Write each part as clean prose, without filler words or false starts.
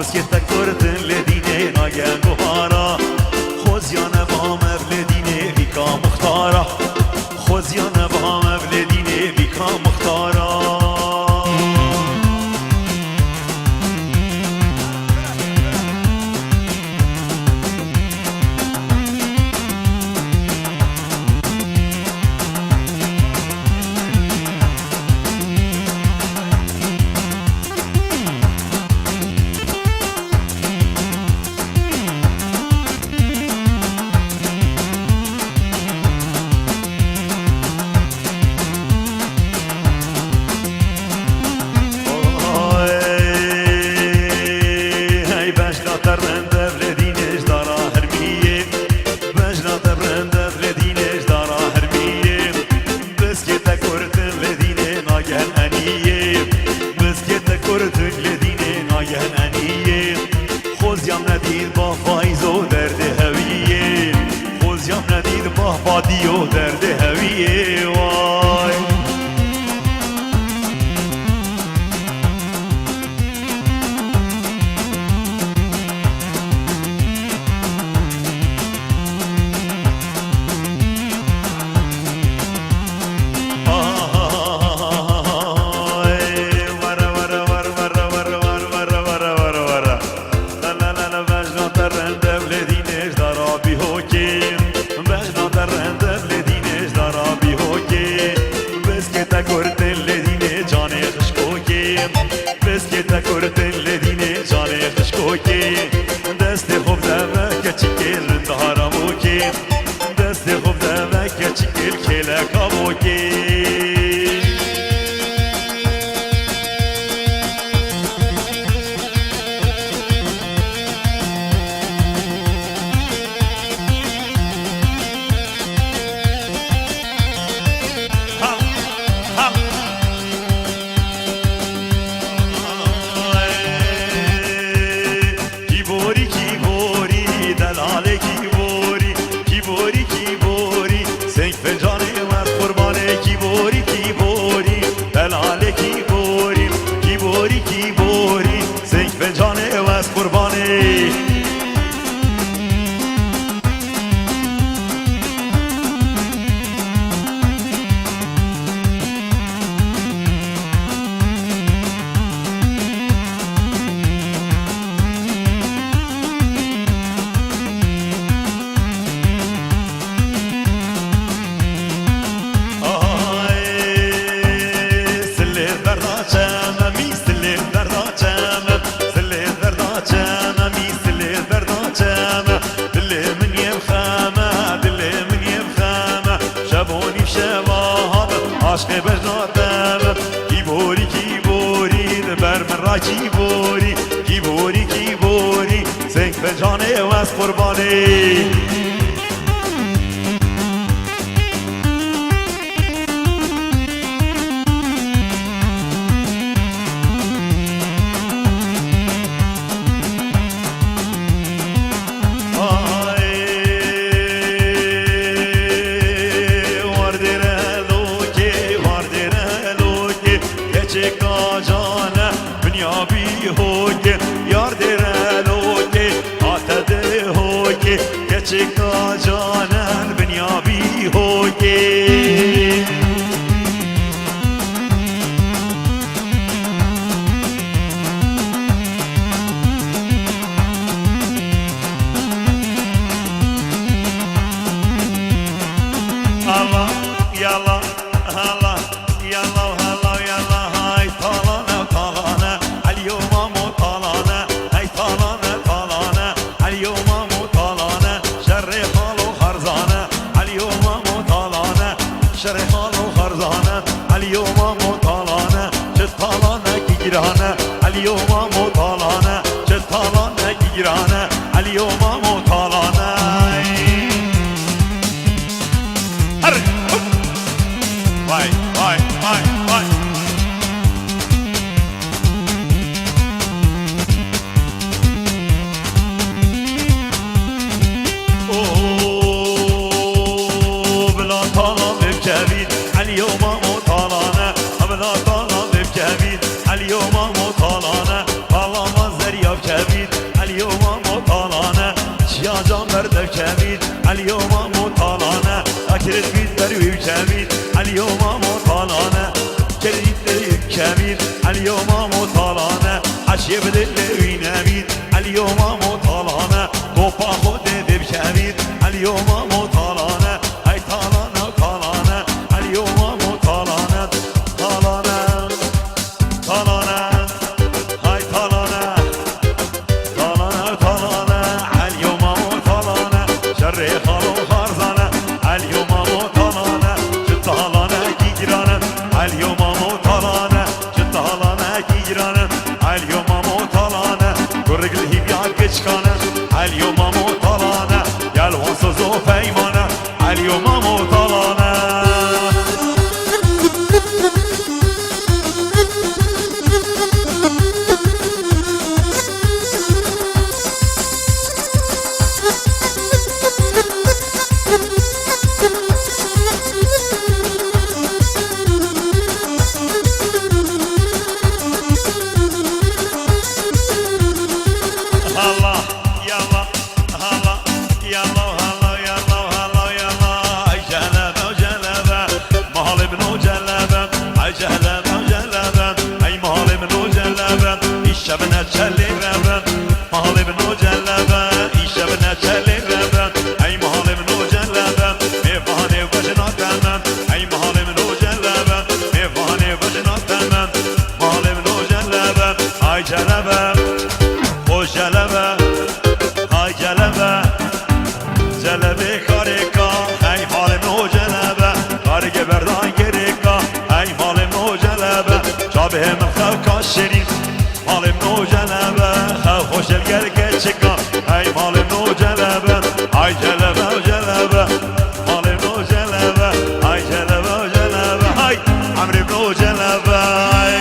بس که تکرتن لدینه ناگن گوهارا خوزیان با مولدینه بیکا مختارا خوزیان با مولدینه بیکا مختارا بادیو درد هویه وای عشق بجناتم کی بوری دبر من را کی بوری سنگ به جانه و از قربانی چکا جانان بنیابی هوگی Allah yalla Allah yalla Allah yalla hay talana al-yawma mutalana hay talana al-yawma اليوم مطالانه چطالانه گیرانه اليوم مطالانه چطالانه گیرانه اليوم مطالانه وای وای وای وای او بلا طالب بجوید اليوم مطالانه بلا طالب بجوید اليوم مطالانه والله ما زرياب كبير اليوم مطالانه عشي بدل وينامين اليوم مطالانه توبا خود بشامين اليوم مطالانه هاي طالانه طالانه اليوم مطالانه طالانه طالانه هاي طالانه طالانه طالانه اليوم مطالانه شري خالو خارزانه اليوم مطالانه جطالانه كيجرانه اليوم مطالانه جطالانه كيجرانه اليوم مطالانه كرقل هيبيا كشكانه اليوم مطالانه يا الوصزو فيمانه اليوم مطالانه شبنا چلی ربن محال بنو جلبن ای شبنا چلی ربن ای محال بنو جلبن میفانه وجنات من ای محال بنو جلبن میفانه وجنات من محال بنو جلبن ای جلبن او جلبن ای جلبن جلبه کارکا ای حال بنو جلبن کارگ بردان گریکا ای حال بنو جلبن جابه مخاو کاشرین مال منو جلبه خوش الگرگه چکا ای مال منو جلبه ای جلبه و جلبه مال منو جلبه ای جلبه و جلبه ای عمری منو جلبه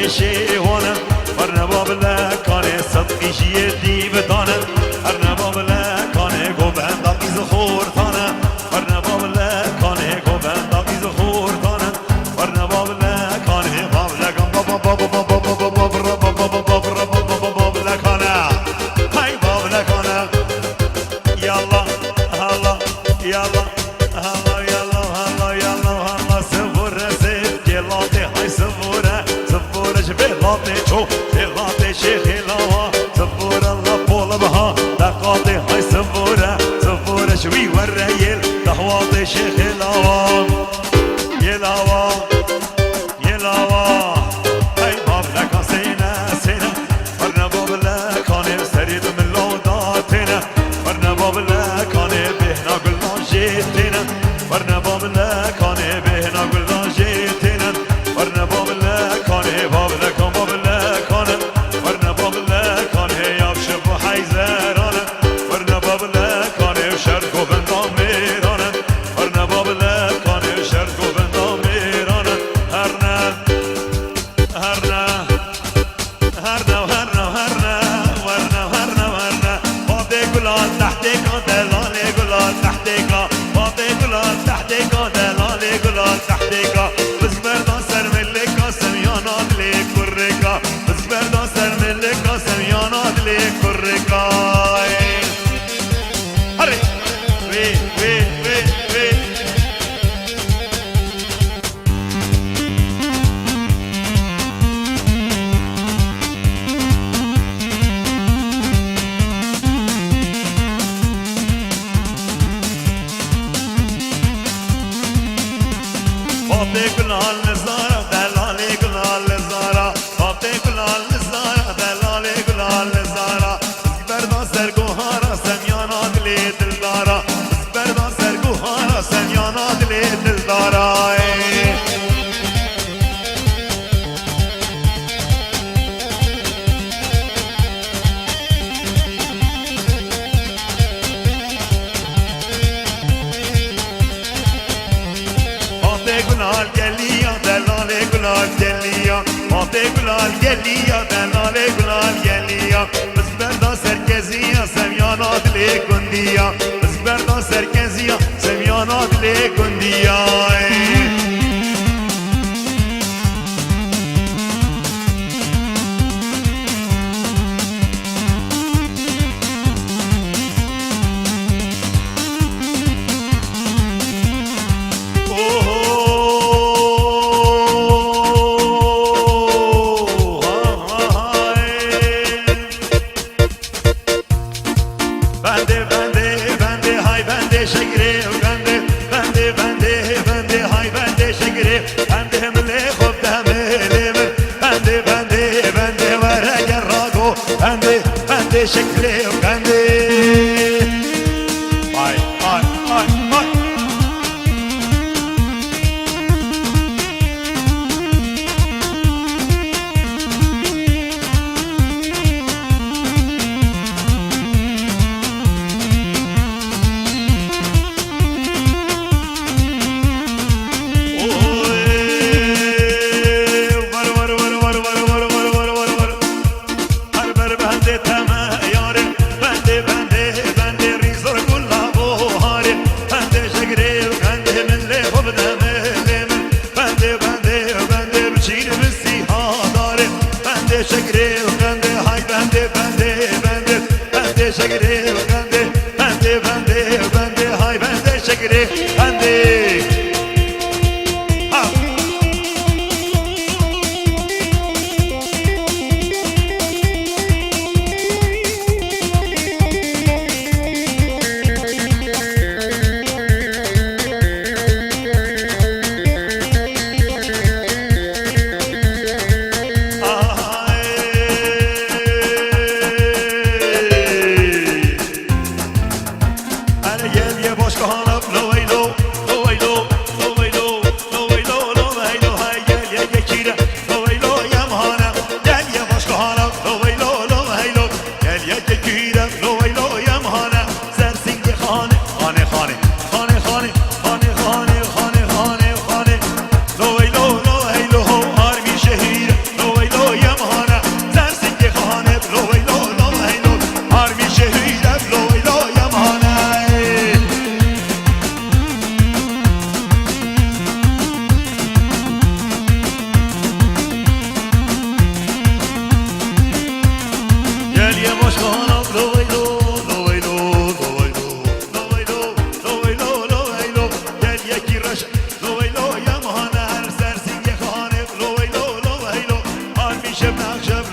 شیوانم ارنباب لکانه صدقیشی دیوتانم ارنباب لکانه گوبند آقیز خورتانم ارنباب لکانه گوبند آقیز خورتانم ارنباب لکانه باب لکان باب باب باب باب باب باب باب لکانه های باب لکانه یالا هلا یالا هلا یالا هلا یالا هلا سفره سف گلاته های سفره بلاته چو بلاته شیخلاوا سفور الله بولا بها دقاته های سفوره سفوره شوی ورهیل دهوا يانا قلنا جيتنا ورنا باب لكانه باب لكان باب لكانه ورنا باب لكانه يابشب وحيزرانه ورنا باب لكانه شرق وبنداميرانه ورنا باب لكانه شرق وبنداميرانه هرنا هرنا هرنا وهرنا وهرنا ورنا وهرنا وهرنا بابي قلال تحتك دلالي قلال تحتك بابي قلال تحتك دلالي قلال تحتك بزبر داسر ملك سميانا دلي كركا بزبر داسر ملك سميانا دلي كركا هري وي وي وي وي بابي قلال نزارة دلالي قلال نزارة بابي قلال نزارة دلالي قلال نزارة بردان سرگوهارا سمیانا دلی دلدارا بردان سرگوهارا سمیانا دلی دلدارا گلال گلیا دلال گلال گلیا ماته گلال گلیا دلال گلال گلیا بس بردا سرکزیا سمیانا دلی کندیا بس بردا سرکزیا سمیانا دلی کندیا شكلي وغني هاي هاي هاي هاي شب نقشب